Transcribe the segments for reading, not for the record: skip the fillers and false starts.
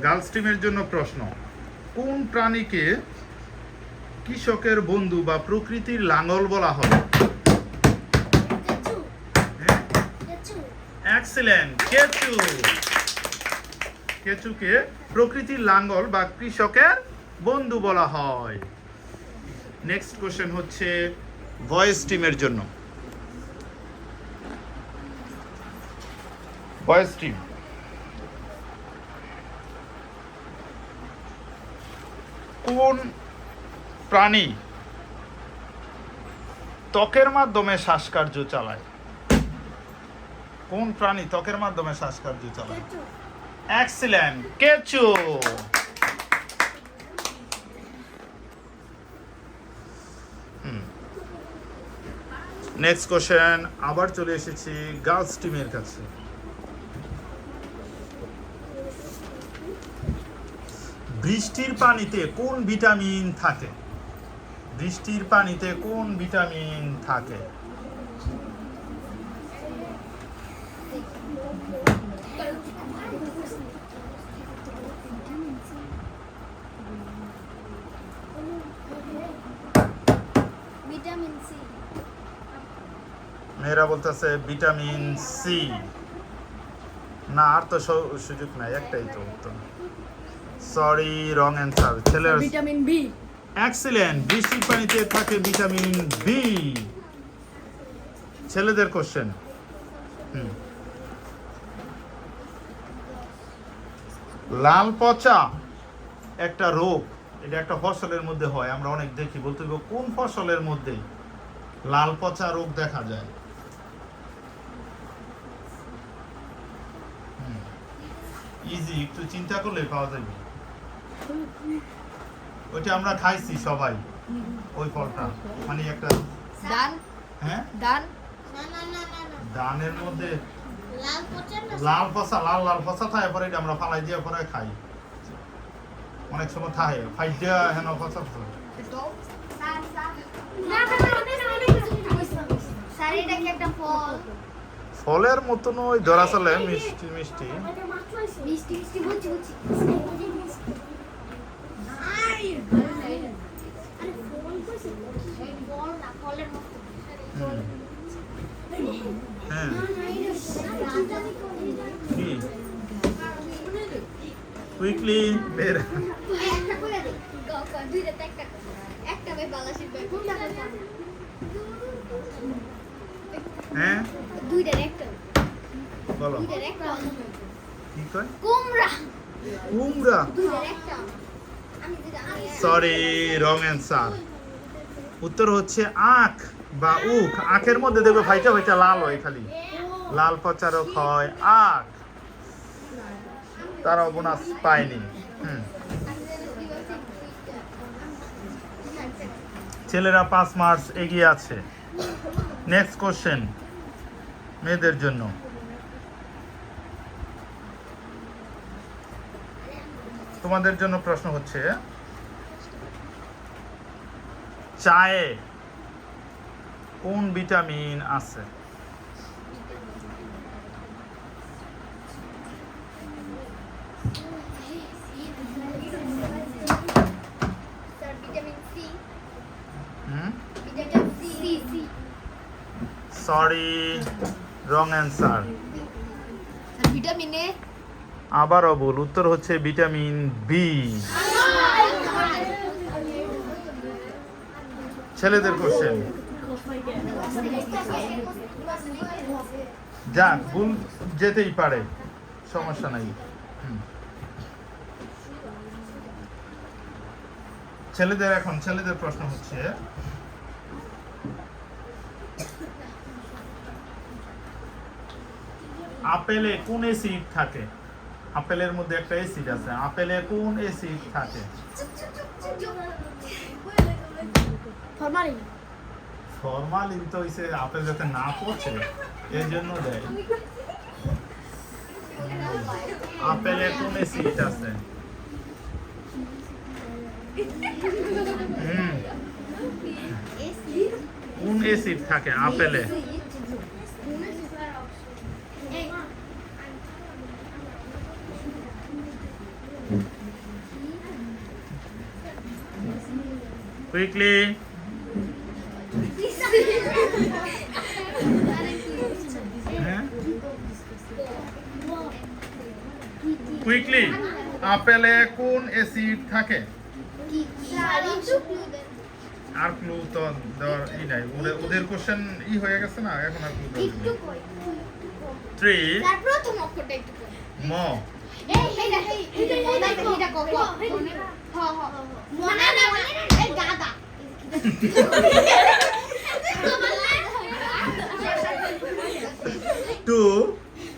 Girls টিমের জন্য প্রশ্ন, কোন প্রাণীকে কৃষকের বন্ধু বা প্রকৃতির লাঙ্গল বলা হয়? এক্সিলেন্ট, কেঁচু। কেঁচুকে প্রকৃতির লাঙ্গল বা কৃষকের বন্ধু বলা হয়। নেক্সট কোশ্চেন হচ্ছে ভয়েস টিমের জন্য। ভয়েস টিম, কোন প্রাণী ত্বকের মাধ্যমে শ্বাসকার্য চালায়? কোন প্রাণী ত্বকের মাধ্যমে শ্বাসকার্য চালায়? এক্সিলেন্ট, কেঁচু। নেক্সট কোশ্চেন, আবার চলে এসেছি গার্লস টিমের কাছে। বৃষ্টির পানিতে কোন ভিটামিন থাকে? বৃষ্টির পানিতে কোন ভিটামিন থাকে? Vitamin C. মেয়েরা বলতেছে ভিটামিন সি। না, আর তো সুযোগ নাই, একটাই তো উত্তর। Sorry, wrong answer. ছেলের ভিটামিন বি। এক্সিলেন্ট, বৃষ্টির পানিতে থাকে ভিটামিন বি। ছেলেদের কোশ্চেন। লাল পচা একটা রোগ, এটা একটা ফসলের মধ্যে হয়, আমরা অনেক দেখি। বলতে হবে কোন ফসলের মধ্যে লাল পচা রোগ দেখা যায়? ইজি, একটু চিন্তা করলে পাওয়া যাবে। ওইটা আমরা খাইছি সবাই, ওই ফলটা, মানে একটা দান। হ্যাঁ, দান। ধানের মধ্যে লাল পচা না? লাল পচা, লাল লাল পচা থাকে, পরে এটা আমরা ফালাই দিয়ে পরে খাই। অনেক সময় থাকে ফাইডা হেন পচা পচা। স্যার এটা কি একটা ফল? ফলের মতন ওই ধরা চলে, মিষ্টি মিষ্টি। মিষ্টি মিষ্টি বলছি বলছি। আরে ফল কইছে, ফল না, ফলের মতো। হ্যাঁ, কি কুইকলি বের। একটা করে দে। দুইটা একটা একটা ভাই বালাসির ভাই কোনটা করতে? হ্যাঁ, দুইটার একটা। বলো দুইটার একটা। কি কয়? কুমড়া। কুমড়া। দুইটার একটা। আমি সরি, রং অ্যান্সার। উত্তর হচ্ছে আখ বা উখ। আখের মধ্যে দেখবে ফাইটা ফাইটা লাল হয়, খালি লাল পচা রোগ হয় আখ। তারাও বোনাস পায়নি। ছেলেরা 5 মার্কস এগিয়ে আছে। নেক্সট কোশ্চেন মেয়েদের জন্য। তোমাদের জন্য প্রশ্ন হচ্ছে, চায়ে কোন ভিটামিন আছে? Vitamin C. হুম, vitamin C. Sorry, wrong answer. Vitamin A. আবারও ভুল, উত্তর হচ্ছে ভিটামিন বি। ছেলেদের কোশ্চেন। যাক, ভুল যেতেই পারে, সমস্যা নাই। ছেলেদের প্রশ্ন হচ্ছে, আপেলে কোন অ্যাসিড থাকে? আপেলের মধ্যে একটা অ্যাসিড আছে, আপেলে কোন অ্যাসিড থাকে? ফরমালিন। ফরমালিন তো হইছে আপেল যাতে না পচে এর জন্য দেয়। আপেলে কোন অ্যাসিড আছে? কোন অ্যাসিড থাকে আপেলে? কুইকলি হ্যাঁ কুইকলি আপেলে কোন অ্যাসিড থাকে? আর ক্লু তো দেওয়ার ই নাই, ওদের কোশ্চেন ই হয়ে গেছে না, এখন আর ক্লু দেওয়া 3 প্রথম অক্ষরটা একটু কই ম এই এটা কো হ মনে না এই গাদা টু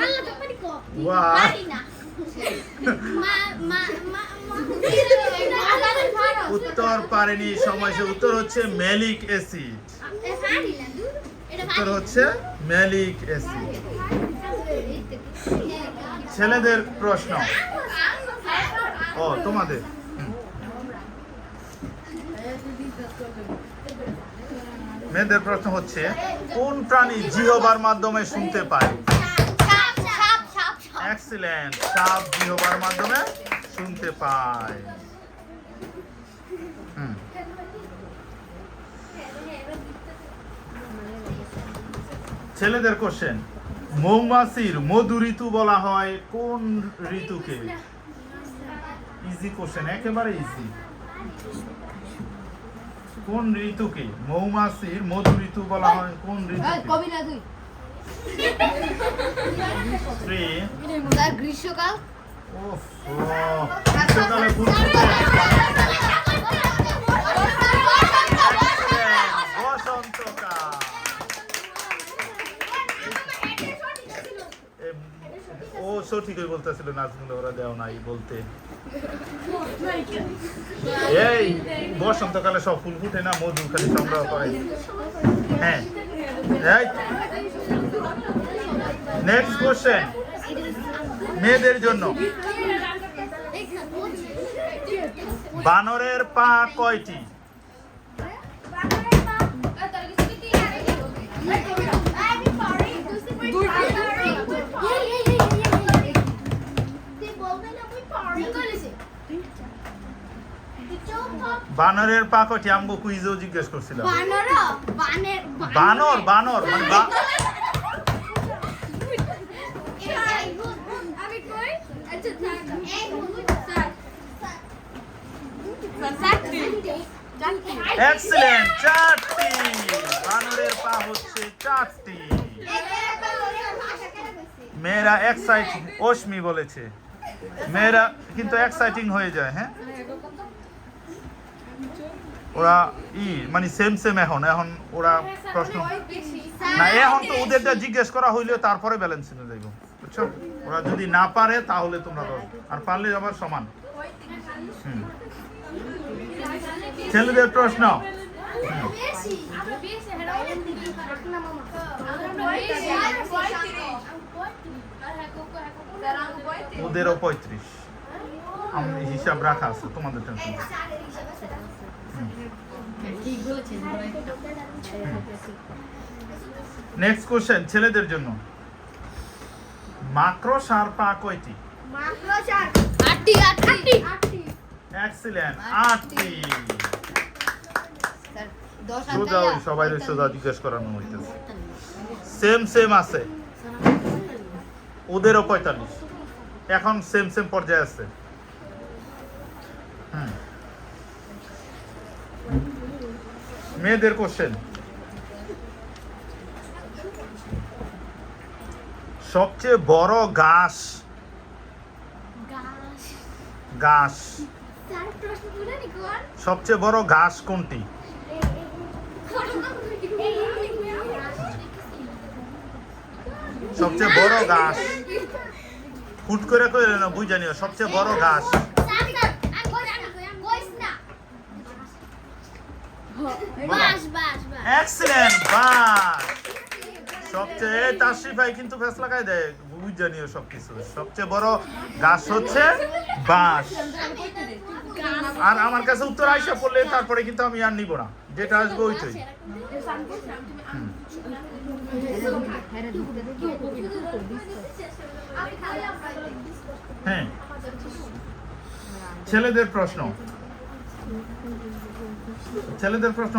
আল্লাহ তোমারই কো ওয়া পারি না মা উত্তর পারেনি সময় সে উত্তর হচ্ছে ম্যালিক অ্যাসিড, উত্তর হচ্ছে ম্যালিক অ্যাসিড। ছেলেদের প্রশ্ন, ও তোমাদের মেয়েদের প্রশ্ন হচ্ছে কোন প্রাণী জিহ্বার মাধ্যমে শুনতে পায়? এক্সিলেন্ট, সাপ জিহ্বার মাধ্যমে শুনতে পায়। ছেলেদের কোশ্চেন, মৌমাছির মধু ঋতু বলা হয় কোন ঋতুকে? ইজি কোশ্চেন, একেবারে ইজি। কোন ঋতুকে মৌমাছির মধু ঋতু বলা হয় কোন ঋতুকে? 3 গ্রীষ্মকাল ওফ গ্রীষ্মকালে ফুল ফোটে। বসন্তকাল। ও সঠিকই বলতেছিল, নাজমুল ওরা দেও নাই বলতে। এই বসন্তকালে সব ফুল ফুটে না, মধু খালি সংগ্রহ করে। হ্যাঁ, নেক্সট কোশ্চেন মেয়েদের জন্য, বানরের পা কয়টি? বানরের পা কয়টি? আমগো কুইজেও জিজ্ঞেস করছিলাম। বানর বানর মানে এক্সিলেন্ট, 4টি। বানরের পা হচ্ছে 4টি। মেয়েরা এক্সাইটিং, অশ্মি বলেছে মেয়েরা কিন্তু এক্সাইটিং হয়ে যায়। হ্যাঁ, ওরা মানে সেম সেম এখন ওরা প্রশ্ন না, এখন তো ওদেরটা জিজ্ঞেস করা হইলেও তারপরে ব্যালেন্স নিয়ে যাইব, বুঝছো? ওরা যদি না পারে তাহলে তোমরা 10, আর পারলে আবার সমান। ছেলেদের প্রশ্ন, ওদেরও 35, আমি হিসাব রাখা আছে, তোমাদের টেনশন। নেক্সট কোশ্চেন ছেলেদের জন্য, মাকড়সার পা কয়টি? এক্সিলেন্ট, 8টি। সোজা ওই সবাই সোজা জিজ্ঞেস করানো হইতেছে, সেম সেম আছে, ওদেরও 45, এখন সেম সেম পর্যায়ে আছে। মেয়েদের কোশ্চেন, সবচেয়ে বড় ঘাস সবচেয়ে বড় ঘাস কোনটি? সবচেয়ে বড় ঘাস, হুট করে কইলে না, বুঝ জানিও সবচেয়ে বড় ঘাস। এক্সিলেন্ট, বাস। সবচেয়ে তাশরিফ ভাই কিন্তু ফেস লাগাই দেয়, বুঝ জানিও সবকিছু। সবচেয়ে বড় ঘাস হচ্ছে বাঁশ। আর আমার কাছে উত্তর আইসা পড়লে তারপরে কিন্তু আমি আর নিব না, যেটা আসবে ওইটাই। হ্যাঁ, ছেলেদের প্রশ্ন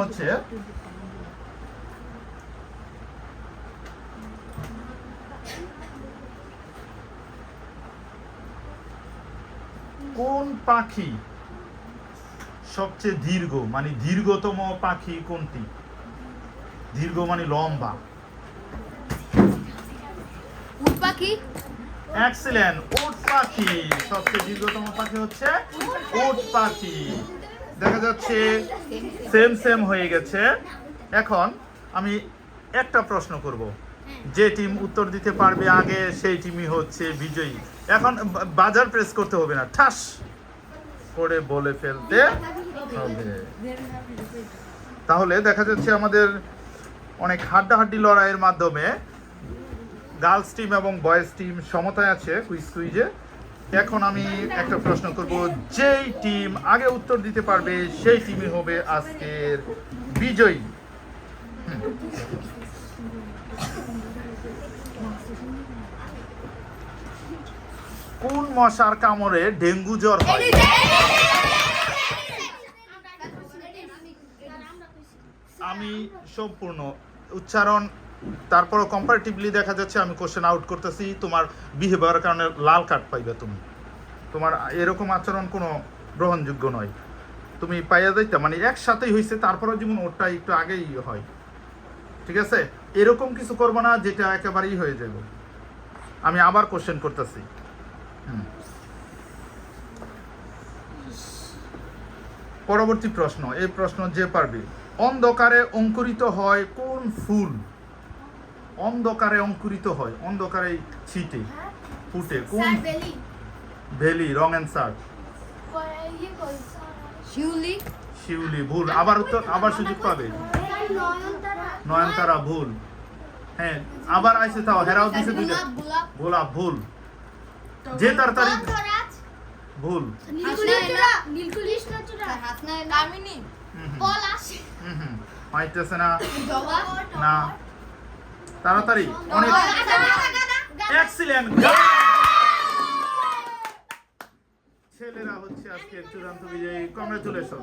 হচ্ছে কোন পাখি সবচেয়ে দীর্ঘ, মানে দীর্ঘতম পাখি কোনটি? দীর্ঘ মানে লম্বা। উট পাখি। এক্সিলেন্ট, উট পাখি। সবচেয়ে দীর্ঘতম পাখি হচ্ছে উট পাখি। দেখা যাচ্ছে সেম সেম হয়ে গেছে। এখন আমি একটা প্রশ্ন করব, যে টিম উত্তর দিতে পারবে আগে সেই টিমই হচ্ছে বিজয়ী। এখন বাজার প্রেস করতে হবে না, ঠাস করে বলে ফেলতে হবে। তাহলে দেখা যাচ্ছে আমাদের অনেক হাড্ডাহাড্ডি লড়াইয়ের মাধ্যমে গার্লস টিম এবং বয়েজ টিম সমতায় আছে কুইজে। এখন আমি একটা প্রশ্ন করব, যেই টিম আগে উত্তর দিতে পারবে সেই টিমই হবে আজকের বিজয়ী। কোন মশার কামড়ে ডেঙ্গু জ্বর হয়? আমি সম্পূর্ণ উচ্চারণ, তারপরও কম্পারেটিভলি দেখা যাচ্ছে আমি কোশ্চেন আউট করতেছি। তোমার বিহেভিয়ারের কারণে লাল কার্ড পাইবে তুমি। তোমার এরকম আচরণ কোনো গ্রহণযোগ্য নয়। তুমি পাইয়া যাইতে মানে একসাথেই হয়েছে, তারপরেও যেমন ওরটা একটু আগেই হয়, ঠিক আছে? এরকম কিছু করবো না যেটা একেবারেই হয়ে যাবে। আমি আবার কোশ্চেন করতেছি। পরবর্তী প্রশ্ন, এই প্রশ্ন যে পারবে। অন্ধকারে অঙ্কুরিত হয় কোন ফুল? অন্ধকারে অঙ্কুরিত হয়, অন্ধকারে ছিটে ফুটে কোন? ভেলি, রং অ্যান্সার। শিউলি। শিউলি ভুল। আবার উত্তর, আবার সুযোগ পাবে। নয়নতারা ভুল। হ্যাঁ আবার আইসে, তাও হেরাও দিছে দুইটা। গোলাপ ভুল। যে তাড়াতাড়ি ভুল। পাইতেছে না, না তাড়াতাড়ি অনেক। এক্সিলেন্ট, ছেলেরা হচ্ছে আজকে চূড়ান্ত বিজয়ী। কংগ্রেচুলেশন।